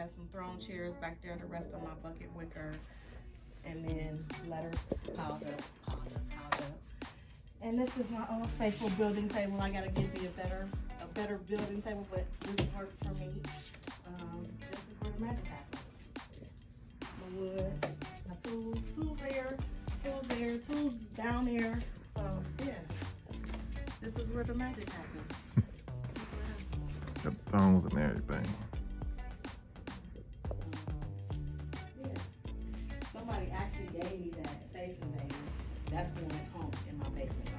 got some throne chairs back there to rest on my bucket wicker. And then letters piled up. And this is my old faithful building table. I gotta get me a better building table, but this works for me. This is where the magic happens. My wood, my tools there, tools down there. So yeah, this is where the magic happens. Got thrones and everything. Yeah. Somebody actually gave me that space invader. That's going at home in my basement.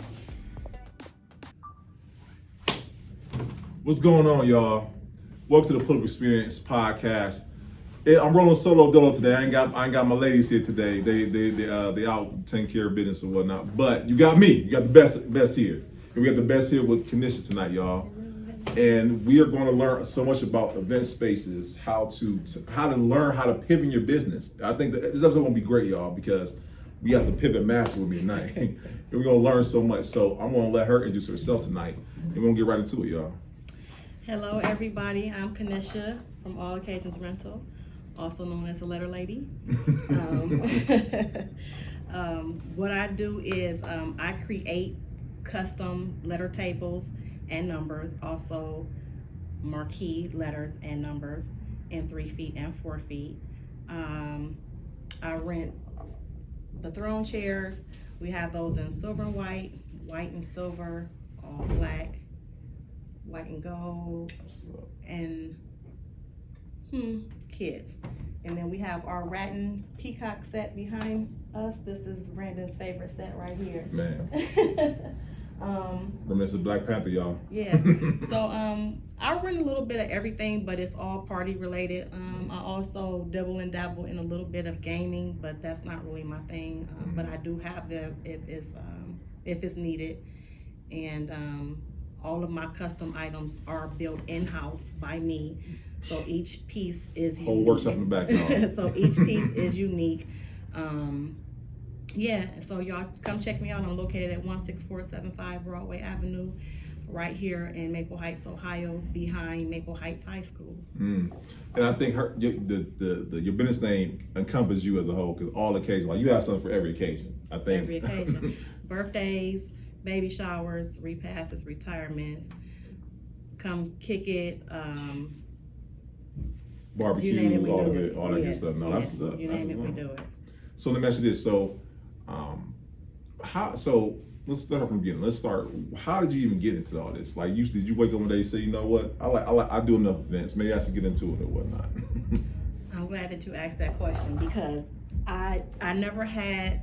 What's going on, y'all? Welcome to the Public Experience Podcast. I'm rolling solo dolo today. I ain't got my ladies here today. They out taking care of business and whatnot. But you got me. You got the best here. And we got the best here with Kanisha tonight, y'all. And we are going to learn so much about event spaces, how to learn how to pivot your business. I think that this episode going to be great, y'all, because we have the pivot master with me tonight. And we're going to learn so much. So I'm going to let her introduce herself tonight. And we're going to get right into it, y'all. Hello, everybody. I'm Kanisha from All Occasions Rental, also known as the Letter Lady. What I do is I create custom letter tables and numbers, also marquee letters and numbers in 3 feet and 4 feet. I rent the throne chairs. We have those in silver and white and silver, all black, white and gold, and kids. And then we have our Rattan Peacock set behind us. This is Brandon's favorite set right here. Man. This is Black Panther, y'all. Yeah. So I run a little bit of everything, but it's all party related. I also dabble in a little bit of gaming, but that's not really my thing. But I do have them if it's needed. And all of my custom items are built in-house by me. So each piece is unique. Whole workshop in the back, y'all. So each piece is unique. Yeah, so y'all come check me out. I'm located at 16475 Broadway Avenue, right here in Maple Heights, Ohio, behind Maple Heights High School. And I think your business name encompasses you as a whole, because all occasions, like you have something for every occasion. I think every occasion, birthdays, baby showers, repasses, retirements. Come kick it. Barbecue, you name it, all that good stuff. No, that's what's up. You name it, we do it. So let me ask you this. So, let's start from the beginning. Let's start. How did you even get into all this? Like, did you wake up one day and say, you know what? I do enough events. Maybe I should get into it or whatnot. I'm glad that you asked that question, because I never had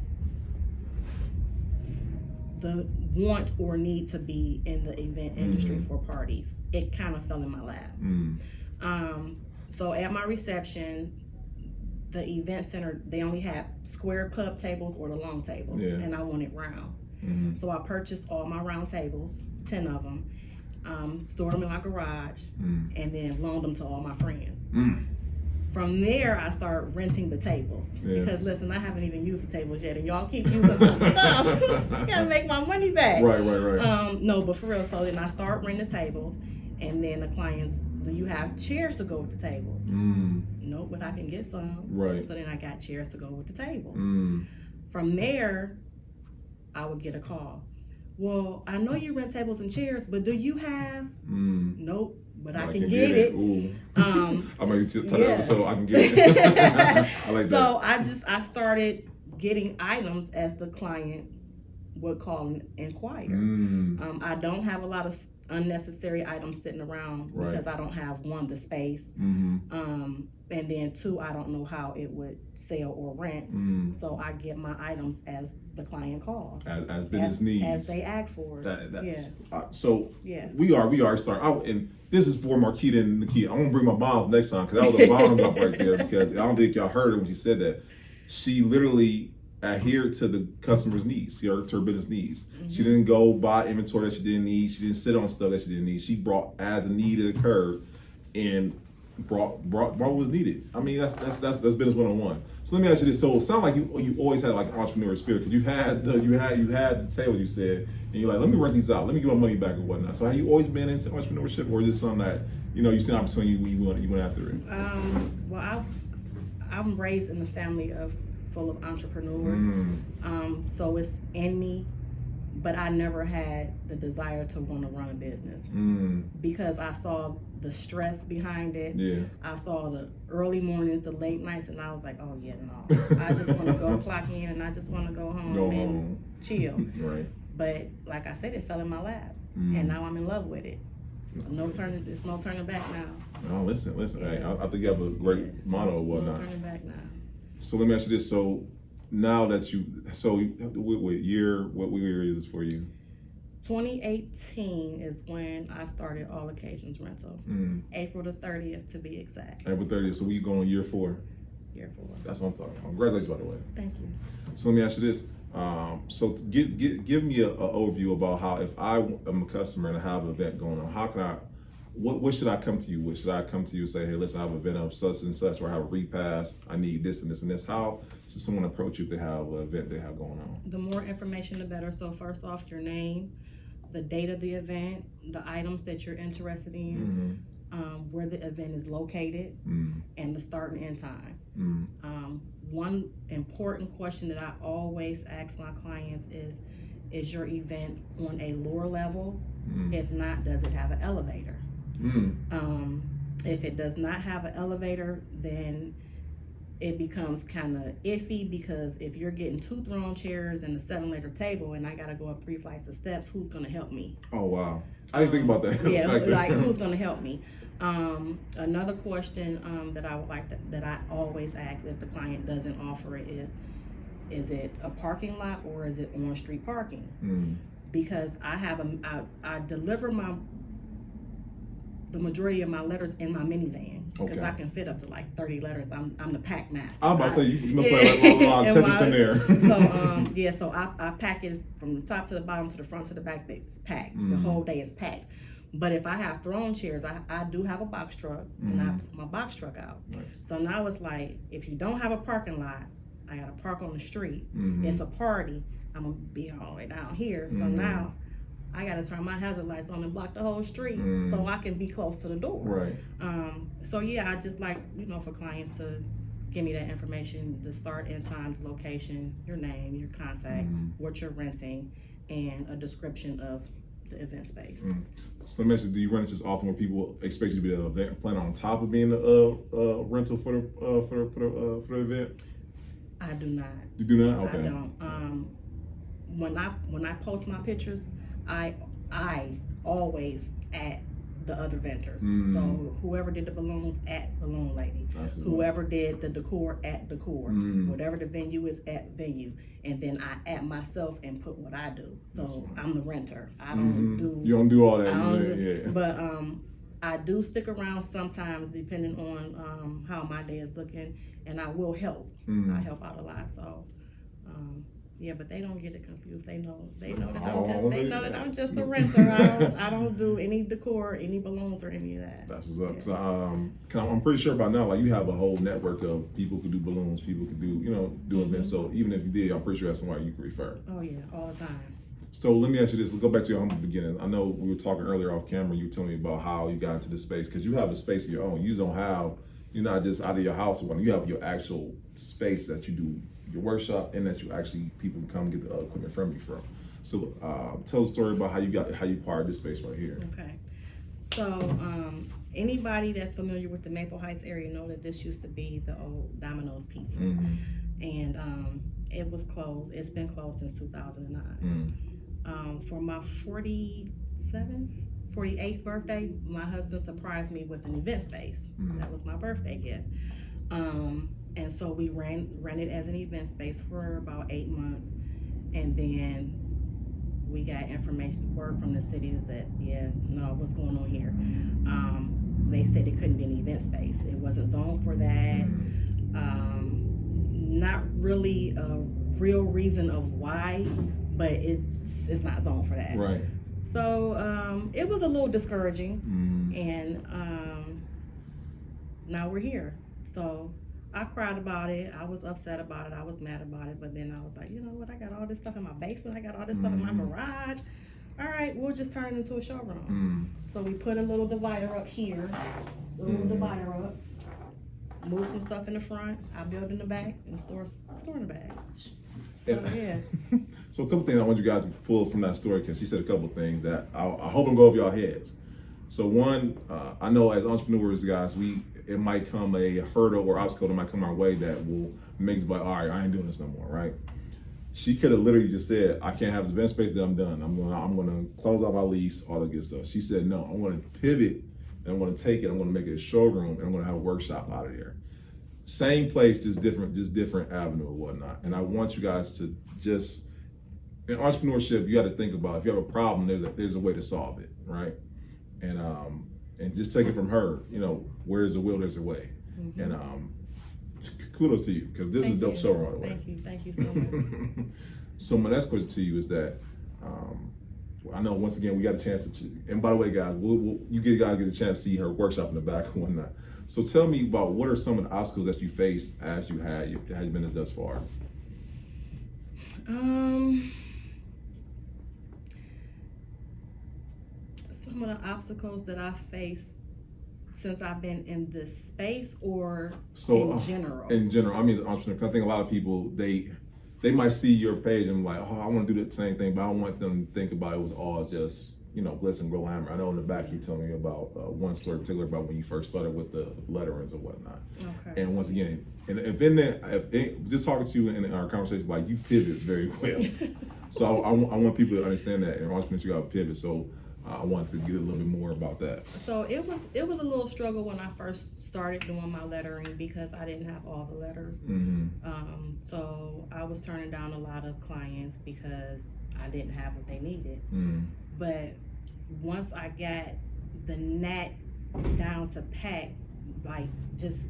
the want or need to be in the event industry for parties. It kind of fell in my lap. So at my reception, the event center, they only had square pub tables or the long tables, and I wanted round. So I purchased all my round tables, 10 of them, stored them in my garage, and then loaned them to all my friends. From there, I started renting the tables, because listen, I haven't even used the tables yet, and y'all keep using my stuff. Gotta make my money back. Right. No, but for real, so then I started renting the tables, and then the clients, do you have chairs to go with the tables? Nope, but I can get some. Right. So then I got chairs to go with the tables. From there, I would get a call. Well, I know you rent tables and chairs, but do you have? Nope, but I can get it. I'm gonna tell that so I can get it. I like that. So I started getting items as the client would call and inquire. I don't have a lot of unnecessary items sitting around, because I don't have, one, the space, and then 2, I don't know how it would sell or rent. So I get my items as the client calls, as business needs, as they ask for it. We already started. And this is for Marquita and Nikita. I'm gonna bring my mom next time, because that was a bomb up right there, because I don't think y'all heard it when she said that. She literally adhered to the customer's needs, to her business needs. She didn't go buy inventory that she didn't need. She didn't sit on stuff that she didn't need. She brought as a need occurred, and brought what was needed. I mean, that's business 101. So let me ask you this. So it sounds like you always had like entrepreneurial spirit, because you had the table, you said, and you're like, let me rent these out, let me get my money back or whatnot. So have you always been into entrepreneurship, or is this something that you see an opportunity you went after it? Well, I'm raised in a family full of entrepreneurs, so it's in me. But I never had the desire to want to run a business because I saw the stress behind it. Yeah. I saw the early mornings, the late nights, and I was like, oh yeah, no. I just want to go clock in, and I just want to go home and chill. Right. But like I said, it fell in my lap, and now I'm in love with it. So it's no turning back now. Oh, listen. Yeah. Hey, I think you have a great motto or whatnot. No turning back now. So let me ask you this. So now that what year is this for you? 2018 is when I started All Occasions Rental. April the 30th to be exact. April 30th. So we going year 4? Year 4. That's what I'm talking about. Congratulations, by the way. Thank you. So let me ask you this. So give me an overview about how, if I am a customer and I have an event going on, how can I, what should I come to you with? Should I come to you and say, hey, listen, I have an event of such and such, or I have a repass, I need this and this and this? How should someone approach you if they have an event they have going on? The more information, the better. So first off, your name, the date of the event, the items that you're interested in, where the event is located, and the start and end time. One important question that I always ask my clients is your event on a lower level? If not, does it have an elevator? If it does not have an elevator, then it becomes kind of iffy, because if you're getting 2 throne chairs and a 7-letter table and I gotta go up 3 flights of steps, who's gonna help me? Oh wow, I didn't think about that. Yeah, like who's gonna help me? Another question that I would like that I always ask if the client doesn't offer it is it a parking lot or is it on street parking? Because I deliver the majority of my letters in my minivan, because I can fit up to like 30 letters. I'm the pack master. I was about to say, you must play like a lot of Tetris in there. So I pack it from the top to the bottom, to the front to the back. It's packed. The whole day is packed. But if I have throne chairs, I do have a box truck, and I put my box truck out. Nice. So now it's like, if you don't have a parking lot, I gotta park on the street. It's a party, I'm gonna be all the way down here. So now I gotta turn my hazard lights on and block the whole street so I can be close to the door. Right. So yeah, I just like, for clients to give me that information, the start, end times, location, your name, your contact, what you're renting, and a description of the event space. So let me ask you, do you run into this often where people expect you to be an event planner on top of being a rental for the event? I do not. You do not? Okay. I don't. When I post my pictures, I always add the other vendors. So whoever did the balloons, at Balloon Lady. Whoever did the decor, at decor. Whatever the venue is, at venue. And then I add myself and put what I do. So I'm the renter. I don't do. You don't do all that. But I do stick around sometimes, depending on how my day is looking, and I will help. I help out a lot. So. Yeah, but they don't get it confused. They know that I'm just a renter. I don't do any decor, any balloons, or any of that. That's what's up. Yeah. So I'm pretty sure by now, like, you have a whole network of people who could do balloons, people who could do do events. So even if you did, I'm pretty sure that's somebody you could refer. Oh yeah, all the time. So let me ask you this. Let's go back to your humble beginnings. I know we were talking earlier off camera. You were telling me about how you got into this space, because you have a space of your own. You don't have, you're not just out of your house or whatnot. You have your actual space that you do your workshop, and that you actually, people can come get the equipment from you from. So tell the story about how you acquired this space right here. Okay. So anybody that's familiar with the Maple Heights area know that this used to be the old Domino's Pizza. And it was closed. It's been closed since 2009. For my 48th birthday, my husband surprised me with an event space. That was my birthday gift. And so we ran it as an event space for about 8 months, and then we got word from the cities that, what's going on here? They said it couldn't be an event space. It wasn't zoned for that. Not really a real reason of why, but it's not zoned for that. Right. So it was a little discouraging, and now we're here. So I cried about it. I was upset about it. I was mad about it. But then I was like, you know what? I got all this stuff in my basement. I got all this stuff in my garage. All right, we'll just turn it into a showroom. So we put a little divider up here, a little divider up, move some stuff in the front. I build in the back and store in the back. So yeah. So a couple things I want you guys to pull from that story, because she said a couple things that I hope them go over y'all heads. So one, I know as entrepreneurs, guys, it might come a hurdle or obstacle that might come our way that will make us like, all right, I ain't doing this no more, right? She could have literally just said, I can't have the event space, that I'm done. I'm gonna close out my lease, all that good stuff. She said, no, I'm gonna pivot and I'm gonna take it, I'm gonna make it a showroom, and I'm gonna have a workshop out of there. Same place, just different avenue or whatnot. And I want you guys to just, in entrepreneurship, you got to think about, if you have a problem, there's a way to solve it, right? And just take it from her, you know, where's the will, there's a way. And kudos to you, because this is a dope show, by the way. Thank you so much. So my next question to you is that, I know once again we got a chance to, and by the way, guys, you guys get a chance to see her workshop in the back and whatnot. So tell me about, what are some of the obstacles that you faced as you had been thus far? Some of the obstacles that I faced since I've been in this space, or in general? In general, I mean, entrepreneur. I think a lot of people, they might see your page and like, oh, I want to do the same thing, but I don't want them to think about it was all just, you know, glitz and glamour. I know in the back you told me about one story in particular about when you first started with the letterings or whatnot. Okay. And once again, just talking to you in our conversation, like, you pivot very well. So I want people to understand that in entrepreneurship you got to pivot. So I want to get a little bit more about that. So it was a little struggle when I first started doing my lettering, because I didn't have all the letters. So I was turning down a lot of clients because I didn't have what they needed. But once I got the knack down to pat, like, just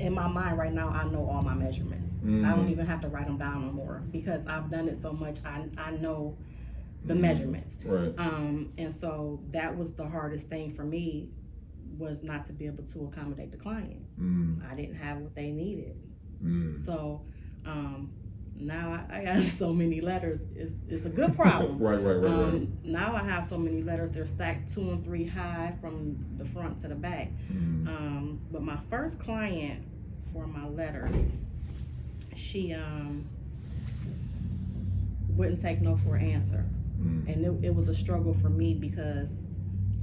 in my mind right now, I know all my measurements. I don't even have to write them down no more, because I've done it so much. I know the measurements. Right. And so that was the hardest thing for me, was not to be able to accommodate the client. I didn't have what they needed. So now I got so many letters. It's a good problem. Right. Now I have so many letters. They're stacked 2 and 3 high from the front to the back. But my first client for my letters, she wouldn't take no for an answer. And it was a struggle for me, because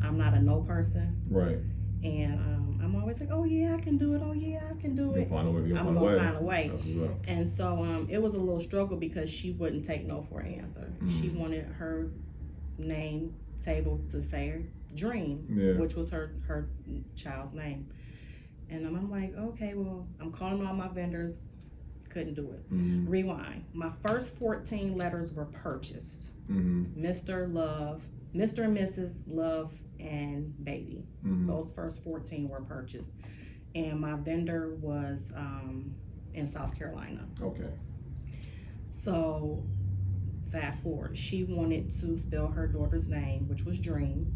I'm not a no person. Right. And I'm always like, oh yeah, I can do it. Oh yeah, I can do it. I'm gonna find a way. And so it was a little struggle, because she wouldn't take no for an answer. She wanted her name table to say Dream, which was her child's name. And I'm like, okay, well, I'm calling all my vendors. Couldn't do it. Rewind. My first 14 letters were purchased. Mr. Love, Mr. and Mrs. Love, and Baby. Those first 14 were purchased. And my vendor was in South Carolina. Okay. So fast forward, she wanted to spell her daughter's name, which was Dream.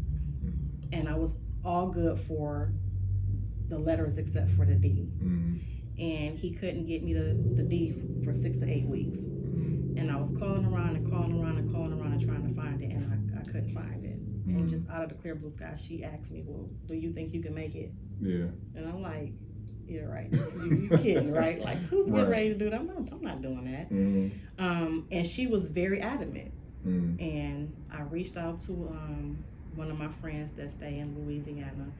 And I was all good for the letters except for the D. And he couldn't get me the D for 6 to 8 weeks. And I was calling around and trying to find it, and I couldn't find it. And just out of the clear blue sky, she asked me, well, do you think you can make it? Yeah. And I'm like, yeah, right. You kidding, right? Like, who's getting ready to do that? I'm not doing that. And she was very adamant. And I reached out to one of my friends that stay in Louisiana,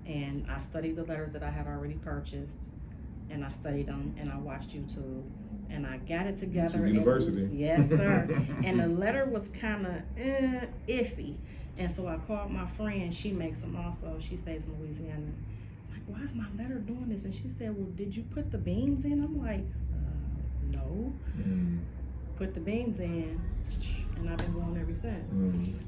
and I studied the letters that I had already purchased. And I studied them, and I watched YouTube, and I got it together. University. Yes, sir. And the letter was kind of iffy. And so I called my friend. She makes them also. She stays in Louisiana. I'm like, why is my letter doing this? And she said, well, did you put the beams in? I'm like, no. Put the beams in, and I've been going ever since.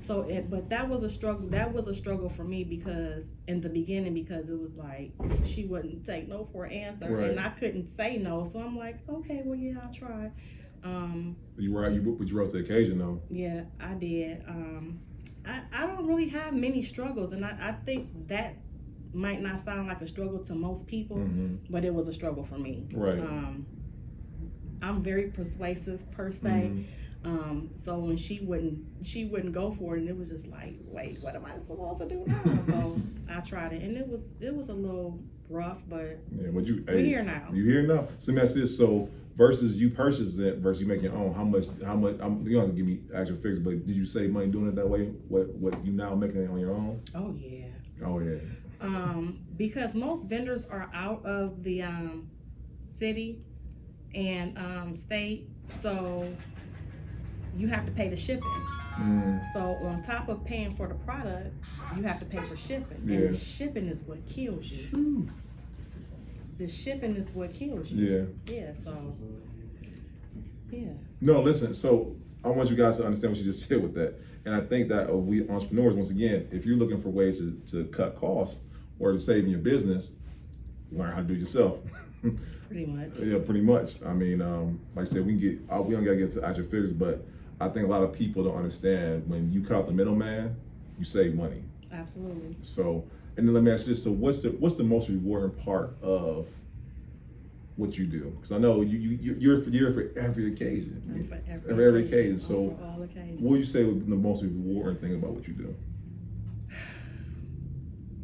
So, but that was a struggle. That was a struggle for me, because in the beginning, because it was like she wouldn't take no for an answer, and I couldn't say no. So I'm like, okay, well, yeah, I'll try. You rose to the occasion, though. Yeah, I did. I don't really have many struggles, and I think that might not sound like a struggle to most people, but it was a struggle for me. Right. I'm very persuasive per se. So when she wouldn't go for it, and it was just like, wait, what am I supposed to do now? So I tried it, and it was a little rough, but but we're here now. You here now. So let me ask you this: so versus you purchase it versus you make your own, how much? You don't have to give me actual figures, but did you save money doing it that way? What you now making it on your own? Oh yeah. Oh yeah. Because most vendors are out of the city and state, so you have to pay the shipping. So on top of paying for the product, you have to pay for shipping. And the shipping is what kills you. The shipping is what kills you. Yeah, so yeah. No, listen, so I want you guys to understand what you just said with that. And I think that we entrepreneurs, once again, if you're looking for ways to cut costs or to save in your business, learn how to do it yourself. Pretty much. Yeah, pretty much. I mean, like I said, we don't gotta get to actual figures, but I think a lot of people don't understand when you cut out the middleman, you save money. Absolutely. So, and then let me ask you this: so, what's the most rewarding part of what you do? Because I know you're for every occasion. For every occasion. So, for all occasions. what would you say would be the most rewarding thing about what you do?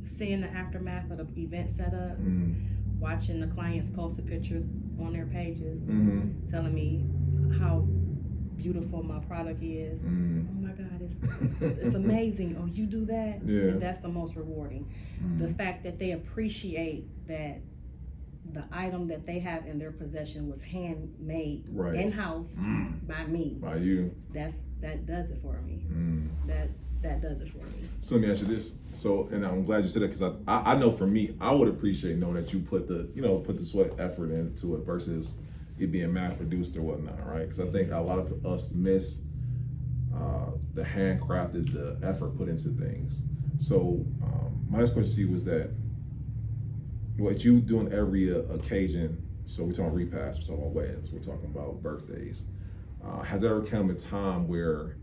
Seeing the aftermath of the event setup, watching the clients post the pictures on their pages, telling me how beautiful my product is. Oh my God, it's amazing. Oh, you do that? Yeah. And that's the most rewarding. The fact that they appreciate that the item that they have in their possession was handmade in-house by me. By you. That does it for me. That does it for me. So let me ask you this. So, and I'm glad you said that, because I know for me, I would appreciate knowing that you put the sweat effort into it versus it being mass produced or whatnot, right? Because I think a lot of us miss the handcrafted, the effort put into things. So my next question to you was that what you do on every occasion, so we're talking repasts, we're talking about weddings, we're talking about birthdays. Has there ever come a time where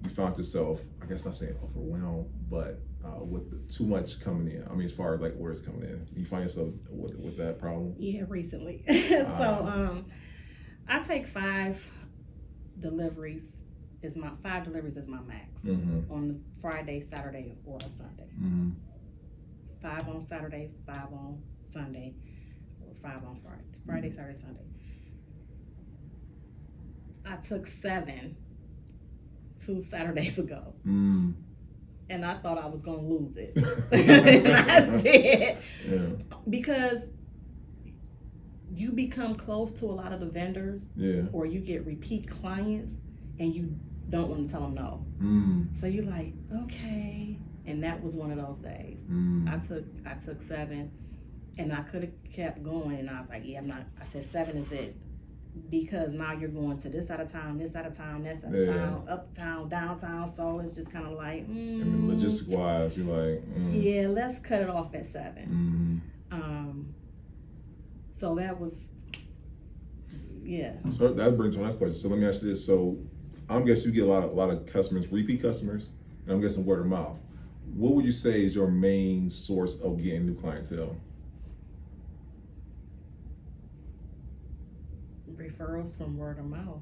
you found yourself, I guess not saying overwhelmed, but with too much coming in? I mean, as far as like orders coming in, you find yourself with that problem? Yeah, recently. So I take 5 deliveries. Is my max on the Friday, Saturday, or a Sunday. 5 on Saturday, 5 on Sunday, or 5 on Friday, Saturday, Sunday. I took 7 2 Saturdays ago. And I thought I was gonna lose it. And I said, because you become close to a lot of the vendors, or you get repeat clients, and you don't want to tell them no. So you're like, okay. And that was one of those days. I took 7, and I could have kept going, and I was like, yeah, I'm not. I said 7 is it, because now you're going to this side of town, this side of town, that side of town, uptown, downtown. So it's just kind of like, And logistics wise, you're like, yeah, let's cut it off at 7. So that was, So that brings to my next question. So let me ask you this. So I'm guessing you get a lot of customers, repeat customers, and I'm guessing word of mouth. What would you say is your main source of getting new clientele? referrals from word of mouth.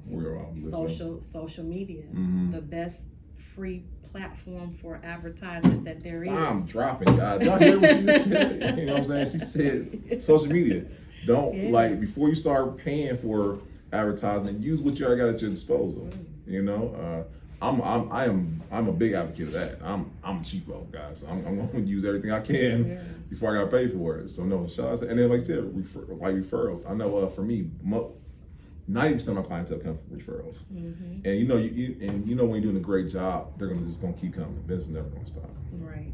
Social media. The best free platform for advertisement that there is. I'm dropping, guys. Y'all hear what she just said? You know what I'm saying? She said social media. Don't like, before you start paying for advertisement, use what you already got at your disposal. You know, I'm a big advocate of that. I'm a cheapo, guys. I'm going to use everything I can before I got to pay for it. So no, shout out to, and then like I said, referrals. I know for me, 90% of my clientele come from referrals. And you know, when you're doing a great job, they're just gonna keep coming. Business is never gonna stop. Right.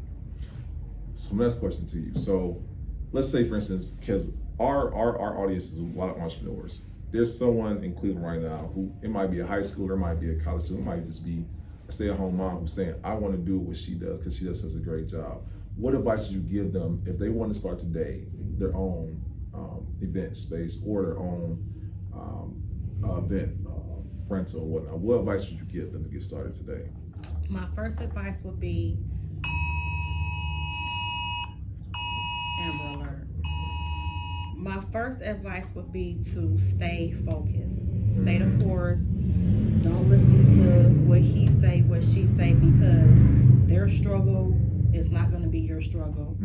So next question to you. So let's say, for instance, because our audience is a lot of entrepreneurs. There's someone in Cleveland right now who, it might be a high schooler, it might be a college student, it might just be a stay-at-home mom who's saying, I want to do what she does because she does such a great job. What advice would you give them if they want to start today their own event space or their own event rental or whatnot? What advice would you give them to get started today? My first advice would be My first advice would be to stay focused, stay the course. Don't listen to what he say, what she say, because their struggle is not going to be your struggle.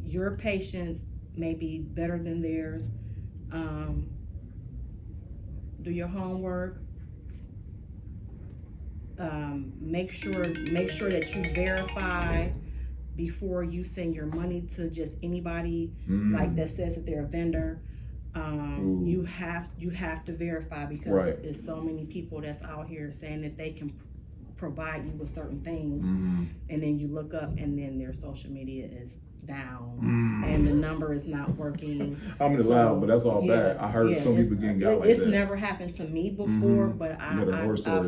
Your patience may be better than theirs. Do your homework. Make sure that you verify before you send your money to just anybody like that says that they're a vendor. You have to verify, because there's so many people that's out here saying that they can provide you with certain things, and then you look up and then their social media is down and the number is not working. I'm loud, but that's all bad. I heard some people getting got like that. It's that. never happened to me before, but I've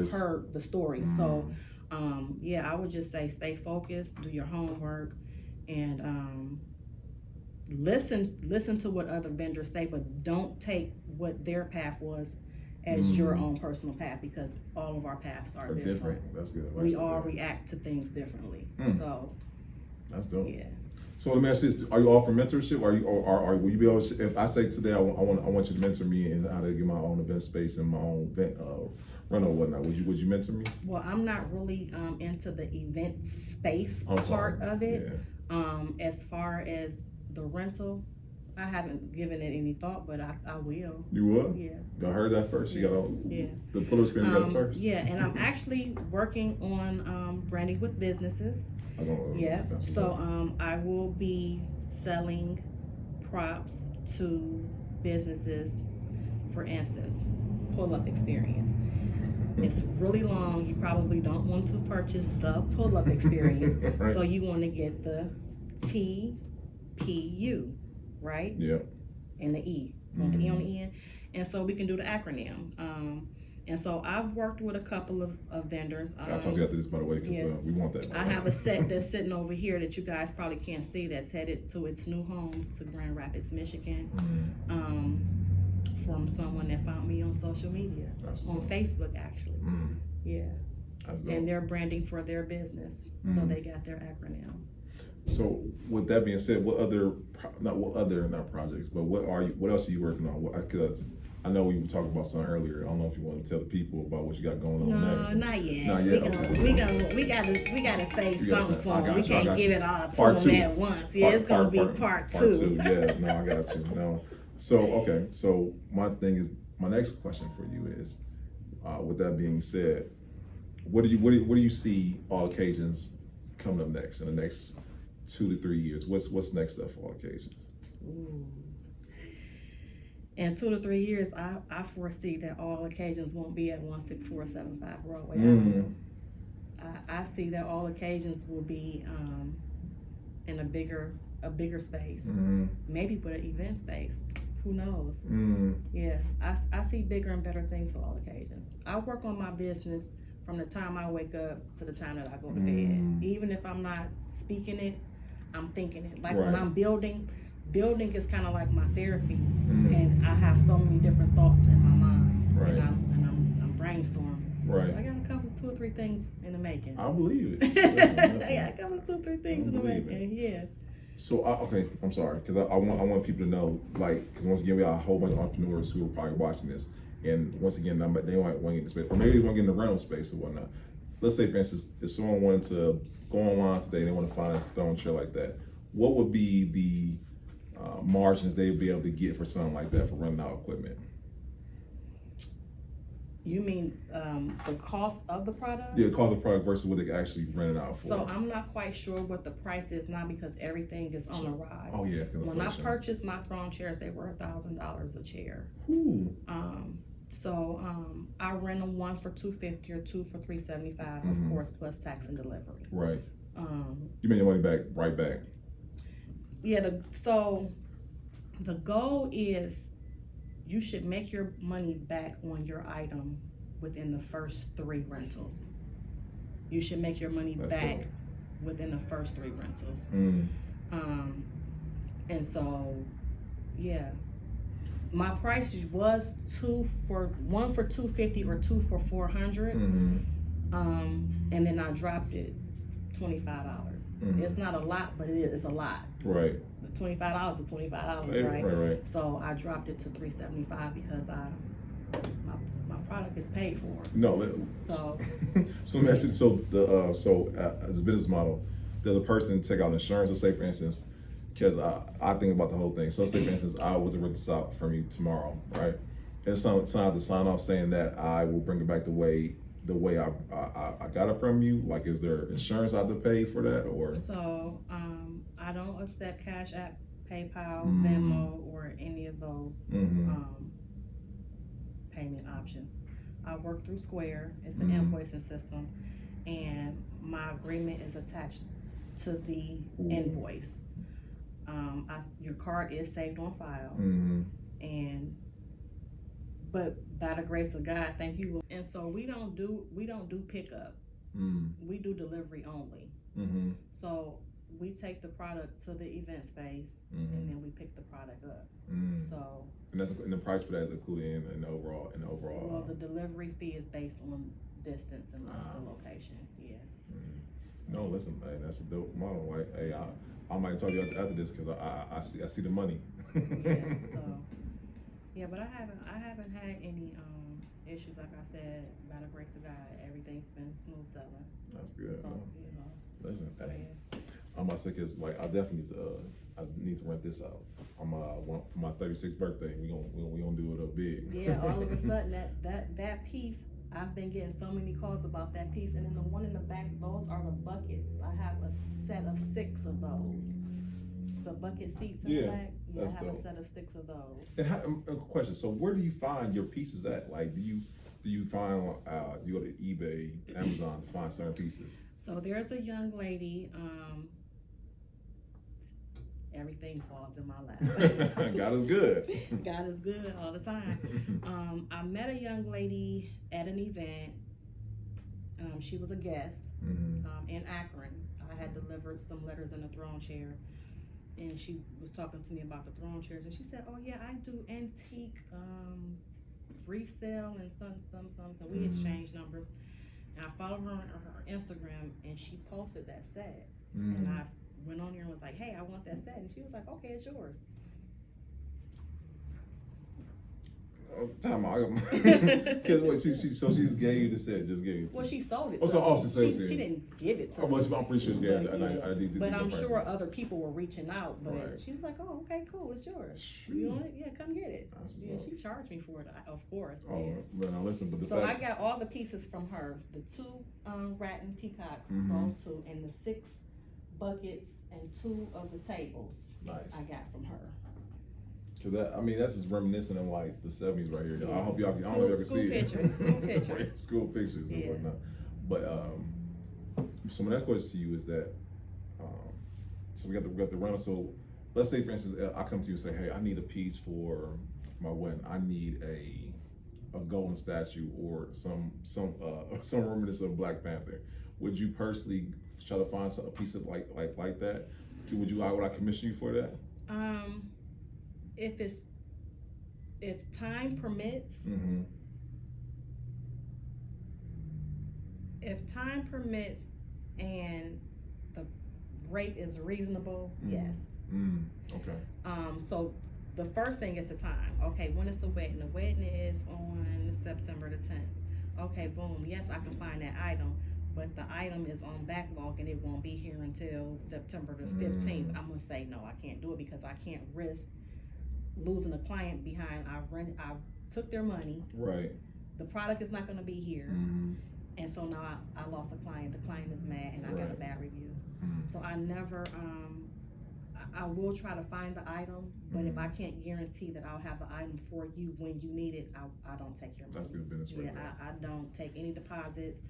heard the stories. So I would just say stay focused, do your homework, and listen to what other vendors say, but don't take what their path was as your own personal path, because all of our paths are different. That's good. We all react to things differently. So that's dope. Yeah. So let me ask you this: are you offering mentorship? Or will you be able to, if I say today I want you to mentor me in how to get my own event space and my own event rental and whatnot? Would you mentor me? Well, I'm not really into the event space part of it. Yeah. As far as the rental, I haven't given it any thought, but I will. You will? Yeah. Y'all heard that first. You got the pull-up screen got it first. Yeah, and I'm actually working on branding with businesses. So I will be selling props to businesses. For instance, pull-up experience. It's really long. You probably don't want to purchase the pull-up experience. Right. So you want to get the TPU, right? Yeah. And the E. Want the E on the end. And so we can do the acronym. And so I've worked with a couple of vendors. I'll talk about this, by the way, because we want that. I have a set that's sitting over here that you guys probably can't see, that's headed to its new home to Grand Rapids, Michigan, from someone that found me on social media, on Facebook actually. Yeah. And they're branding for their business, so they got their acronym. So with that being said, what projects, but what else are you working on? Because I know we were talking about something earlier. I don't know if you want to tell the people about what you got going on next. No, not yet. Not yet. We gotta save something for them. We can't give it all to them at once. Yeah, it's gonna be part two. Yeah, no, I got you. No. So okay. So my next question for you is, with that being said, what do you see all occasions coming up next in the next 2 to 3 years? What's next up for all occasions? Ooh. In 2 to 3 years, I foresee that all occasions won't be at 16475 Broadway Avenue. I see that all occasions will be in a bigger space, maybe with an event space. Who knows? Yeah, I see bigger and better things for all occasions. I work on my business from the time I wake up to the time that I go to bed. Even if I'm not speaking it, I'm thinking it. Like when I'm building is kind of like my therapy, and I have so many different thoughts in my mind, and I'm brainstorming. I got a couple, 2 or 3 things in the making. I believe it. Yeah, a couple, 2 or 3 things in the making. Yeah. So okay, I'm sorry, because I want people to know, like, because once again we got a whole bunch of entrepreneurs who are probably watching this, and once again they might want to get in the space, or maybe they want to get in the rental space or whatnot. Let's say, for instance, if someone wanted to go online today and they want to find a throne chair like that, what would be the margins they'd be able to get for something like that for renting out equipment? You mean the cost of the product? Yeah, the cost of the product versus what they actually rent it out for. So I'm not quite sure what the price is now, because everything is on the rise. Oh yeah. When I purchased my throne chairs, they were $1,000 a chair. So I rent them, 1 for $250 or 2 for $375, of course, plus tax and delivery. Right. You mean your money back right back? Yeah. So the goal is, you should make your money back on your item within the first 3 rentals. You should make your money back within the first 3 rentals. And so, yeah, my price was 1 for $250 or 2 for $400. And then I dropped it $25. Mm-hmm. It's not a lot, but it's a lot. Right. $25 is $25, right? Right. So I dropped it to $375 because my product is paid for. No. So let me ask you. So as a business model, does a person take out insurance? Let's say, for instance, because I think about the whole thing. So say, for instance, I was to rent this out from you tomorrow, right? And someone have to sign off saying that I will bring it back the way I got it from you. Like, is there insurance I have to pay for that, or? So I don't accept Cash App, PayPal, Venmo, or any of those payment options. I work through Square. It's an invoicing system, and my agreement is attached to the invoice. Your card is saved on file, but by the grace of God, thank you. And so we don't do pickup. We do delivery only. So we take the product to the event space, and then we pick the product up. So and the price for that is included in the overall. Well, the delivery fee is based on distance and the location. Yeah. No, listen, man, that's a dope model. Like, hey, I might talk to you after this because I see the money. Yeah, but I haven't had any issues. Like I said, by the grace of God, everything's been smooth sailing. That's good. So, listen, hey, I'm about to say, cause like I definitely need to rent this out. I'm for my 36th birthday. We gonna do it up big. Yeah, all of a sudden that piece. I've been getting so many calls about that piece, and then the one in the back, those are the buckets. I have a set of 6 of those. The bucket seats in the back. Yeah, I have a set of 6 of those. And a question. So where do you find your pieces at? Like, do you find you go to eBay, Amazon to find certain pieces? So there's a young lady. Everything falls in my lap. God is good. God is good all the time. I met a young lady at an event. She was a guest in Akron. I had delivered some letters in a throne chair, and she was talking to me about the throne chairs, and she said, "Oh yeah, I do antique resale and some." So we exchanged numbers, and I followed her on her Instagram, and she posted that set, and I went on there and was like, "Hey, I want that set," and she was like, "Okay, it's yours." Time out. Because she just gave you the set, just gave you. Well, she sold it. She didn't give it to me. I'm pretty sure she gave. But I'm sure other people were reaching out. But she was like, "Oh, okay, cool, it's yours. You want it? Yeah, come get it." Yeah, she charged me for it, of course. Oh, but now listen, but I got all the pieces from her: the 2 rattan peacocks, those 2, and the 6 buckets and 2 of the tables. Nice. I got from her. Cause that's just reminiscent of like the 70s right here. Yeah. I hope y'all can see it. School pictures and whatnot. But so my next question to you is that so we got the rental. So let's say, for instance, I come to you and say, "Hey, I need a piece for my wedding. I need a golden statue or some reminiscent of Black Panther." Would you personally try to find a piece of like that? Would I commission you for that? If time permits, and the rate is reasonable, yes. Okay. So the first thing is the time. Okay, when is the wedding? The wedding is on September the 10th. Okay, boom. Yes, I can find that item, but the item is on backlog and it won't be here until September the 15th. I'm gonna say no, I can't do it because I can't risk losing a client behind. I took their money. Right. The product is not going to be here, and so now I lost a client. The client is mad, and I got a bad review. So I never. I will try to find the item, but if I can't guarantee that I'll have the item for you when you need it, I don't take your money. That's good business. Yeah, I don't take any deposits.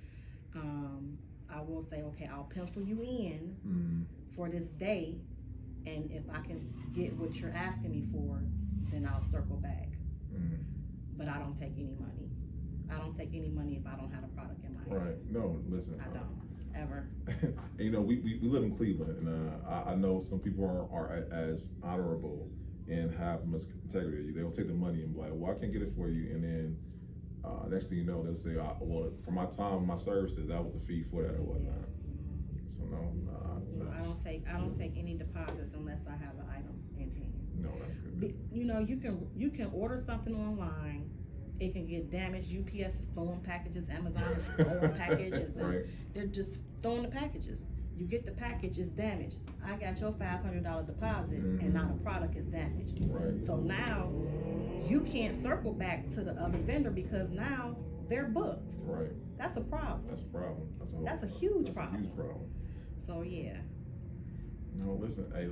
I will say, okay, I'll pencil you in for this day. And if I can get what you're asking me for, then I'll circle back. But I don't take any money. I don't take any money if I don't have a product in my hand. Right. No, listen. I don't, ever. And, we live in Cleveland, and I know some people are as honorable and have much integrity. They'll take the money and be like, "Well, I can't get it for you." And then next thing you know, they'll say, "Well, for my time, my services, that was the fee for that or whatnot." So No, I don't take any deposits unless I have an item in hand. No, that's good. You know, you can order something online. It can get damaged. UPS is throwing packages. Amazon is throwing packages. And Right. they're just throwing the packages. You get the package, it's damaged. I got your $500 deposit, and now the product is damaged. Right. So now you can't circle back to the other vendor because now they're booked. Right. That's a problem. That's a problem. That's a huge problem. A huge problem. So yeah. No, listen, hey,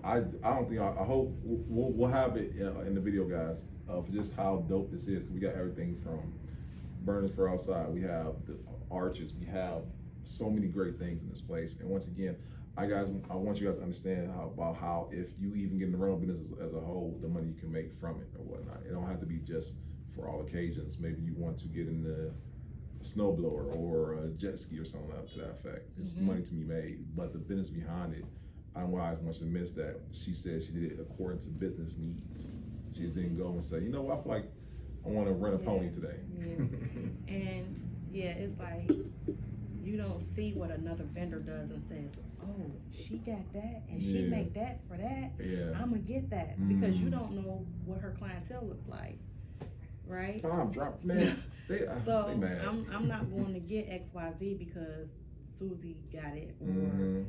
I don't think I hope we'll have it in the video, guys, for just how dope this is. 'Cause we got everything from burners for outside. We have the arches. We have so many great things in this place. And once again, I want you guys to understand how if you even get in the rental business as a whole, the money you can make from it or whatnot. It don't have to be just for all occasions. Maybe you want to get in the snowblower or a jet ski or something to that effect. It's money to be made, but the business behind it, I don't want to miss that. She said she did it according to business needs. She just didn't go and say, you know what, I feel like I want to rent a pony today. Yeah. And yeah, it's like you don't see what another vendor does and says, oh, she got that and she make that for that. Yeah. I'm gonna get that because you don't know what her clientele looks like, right? Drop, man. They mad. I'm not going to get XYZ because Susie got it. Or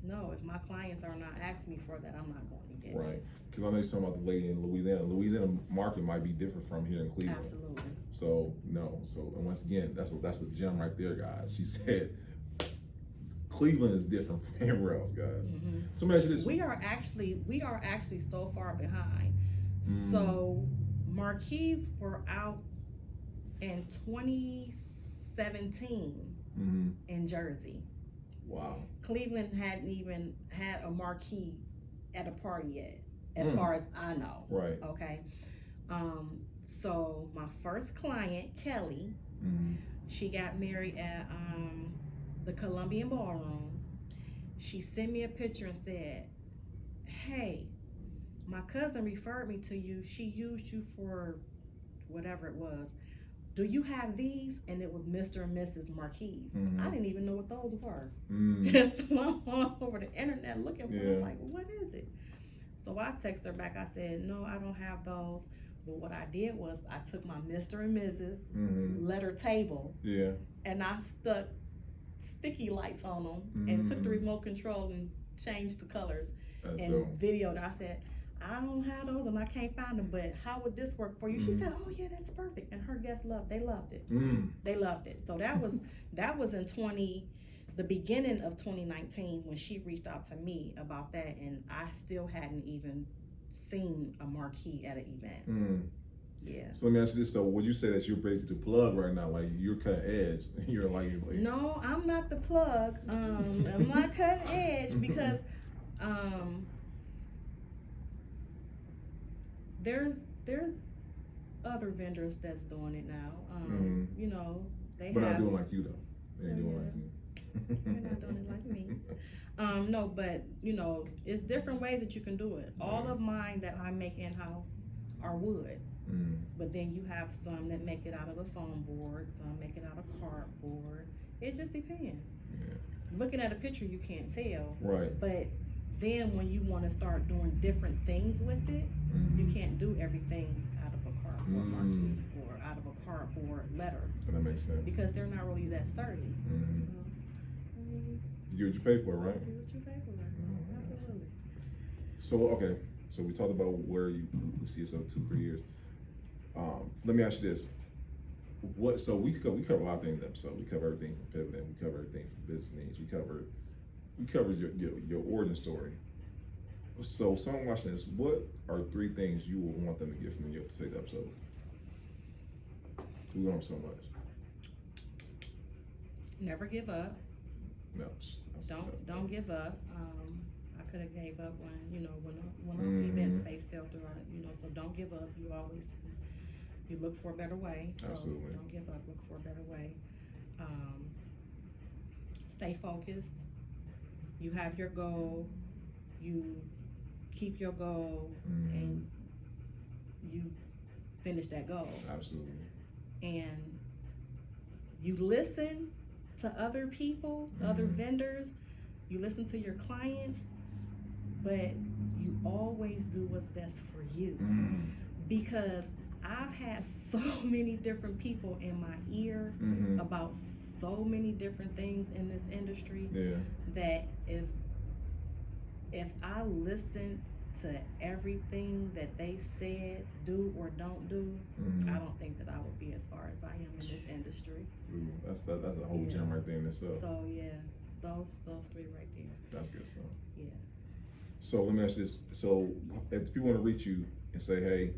no, if my clients are not asking me for that, I'm not going to get it. Right. Because I know you're talking about the lady in Louisiana. Louisiana market might be different from here in Cleveland. Absolutely. So and once again, that's a gem right there, guys. She said Cleveland is different from everywhere else, guys. So imagine this. We are actually so far behind. So marquees were out in 2017 in Jersey. Wow. Cleveland hadn't even had a marquee at a party yet, as far as I know. Right. Okay. So my first client, Kelly, she got married at the Columbian Ballroom. She sent me a picture and said, hey, my cousin referred me to you. She used you for whatever it was. Do you have these? And it was Mr. and Mrs. Marquis. I didn't even know what those were. So I'm all over the internet looking for them, like, what is it? So I texted her back. I said, no, I don't have those. But what I did was I took my Mr. and Mrs. letter table and I stuck sticky lights on them and took the remote control and changed the colors and videoed. I said, I don't have those and I can't find them, but how would this work for you? She said, oh yeah, that's perfect. And her guests loved it. They loved it. So that was in the beginning of 2019 when she reached out to me about that, and I still hadn't even seen a marquee at an event. Yeah. So let me ask you this. So would you say that you're basically the plug right now? Like you're cutting edge. You're like no, I'm not the plug. I'm not cutting edge because there's other vendors that's doing it now. You know, but not doing like you though. They ain't doing like you. They're not doing it like me. No, but you know, it's different ways that you can do it. All of mine that I make in-house are wood. But then you have some that make it out of a foam board, some make it out of cardboard. It just depends. Looking at a picture, you can't tell. Right. But then when you want to start doing different things with it, you can't do everything out of a cardboard marquee or out of a cardboard letter. That makes sense. Because they're not really that sturdy. You get what you pay for, right? You get what you pay for. Absolutely. So okay, so we talked about where you see yourself 2-3 years. Let me ask you this: so we cover a lot of things in the episode. We cover everything from pivoting. We cover everything from business needs. We covered your origin story. So someone watching this, what are 3 things you would want them to get from you to take the episode? We learned so much. Never give up. No. Don't give up. I could have gave up when event space fell through. So don't give up. You look for a better way. So Absolutely. Don't give up. Look for a better way. Stay focused. You have your goal. You keep your goal, and you finish that goal. Absolutely. And you listen to other people, other vendors, you listen to your clients, but you always do what's best for you. Because I've had so many different people in my ear about so many different things in this industry that if I listened to everything that they said, do or don't do, I don't think that I would be as far as I am in this industry. Ooh, that's a whole gem right there in itself. So yeah, those three right there. That's good stuff. Yeah. So let me ask you this. So if people want to reach you and say, hey,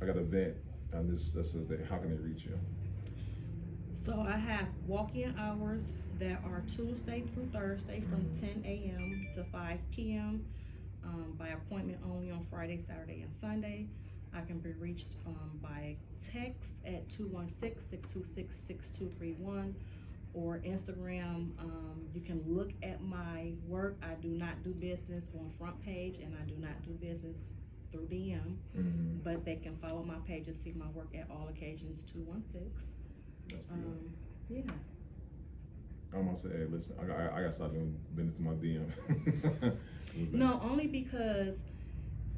I got an event on this day, how can they reach you? So I have walk-in hours that are Tuesday through Thursday from 10 a.m. to 5 p.m. By appointment only on Friday, Saturday, and Sunday. I can be reached by text at 216-626-6231 or Instagram. You can look at my work. I do not do business on front page, and I do not do business through DM, but they can follow my page and see my work at all occasions. 216. That's good. Yeah. I'm gonna say, hey, listen, I got to start doing business to my DM. No, only because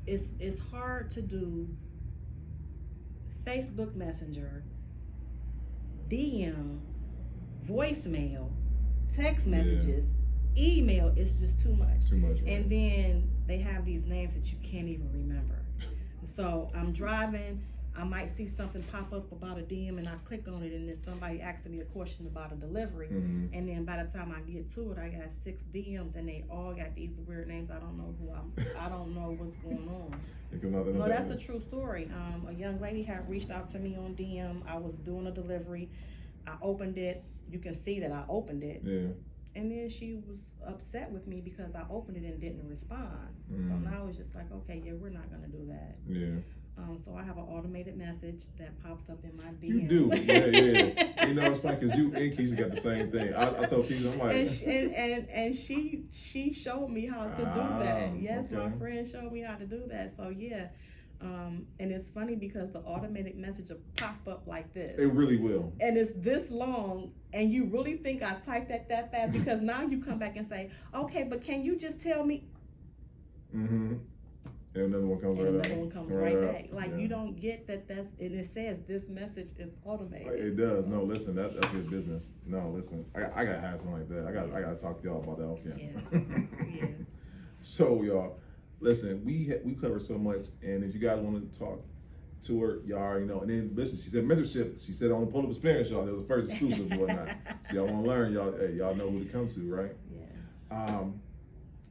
it's hard to do Facebook Messenger, DM, voicemail, text messages, email. It's just too much. Too much, right? And then they have these names that you can't even remember. So I'm driving, I might see something pop up about a DM and I click on it, and then somebody asks me a question about a delivery, and then by the time I get to it, I got 6 DMs and they all got these weird names. I don't know I don't know what's going on. No, that's a true story. A young lady had reached out to me on DM. I was doing a delivery. I opened it. You can see that I opened it. Yeah. And then she was upset with me because I opened it and didn't respond. So now it's just like, okay, yeah, we're not gonna do that. Yeah. So I have an automated message that pops up in my DM. You do, yeah. You know, it's funny because you and Keisha got the same thing. I told Keisha, I'm like, and she showed me how to do that. Yes, okay. My friend showed me how to do that. So yeah, and it's funny because the automated message will pop up like this. It really will. And it's this long, and you really think I typed that fast because now you come back and say, okay, but can you just tell me? And another one comes right back. Like you don't get that and it says this message is automated. It does. No, listen, that's good business. No, listen, I gotta have something like that. I gotta talk to y'all about that. Okay. Yeah. So y'all, listen, we cover so much, and if you guys want to talk to her, y'all already know. And then listen, she said mentorship. She said on the Pull Up Experience, y'all. It was the first exclusive and whatnot. So y'all want to learn, y'all. Hey, y'all know who to come to, right? Yeah.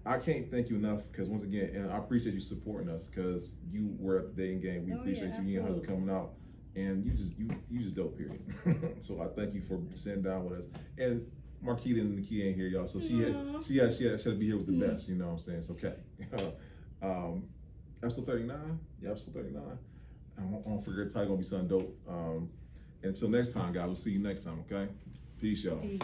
I can't thank you enough because once again, and I appreciate you supporting us because you were at the dating game. We appreciate you and her coming out, and you just dope. Period. So I thank you for sitting down with us. And Marquita and Nakia ain't here, y'all. So she had to be here with the best. You know what I'm saying? It's okay. Episode 39. Yeah, episode 39. I don't forget the title gonna be something dope. Until next time, guys. We'll see you next time. Okay. Peace, y'all. Peace.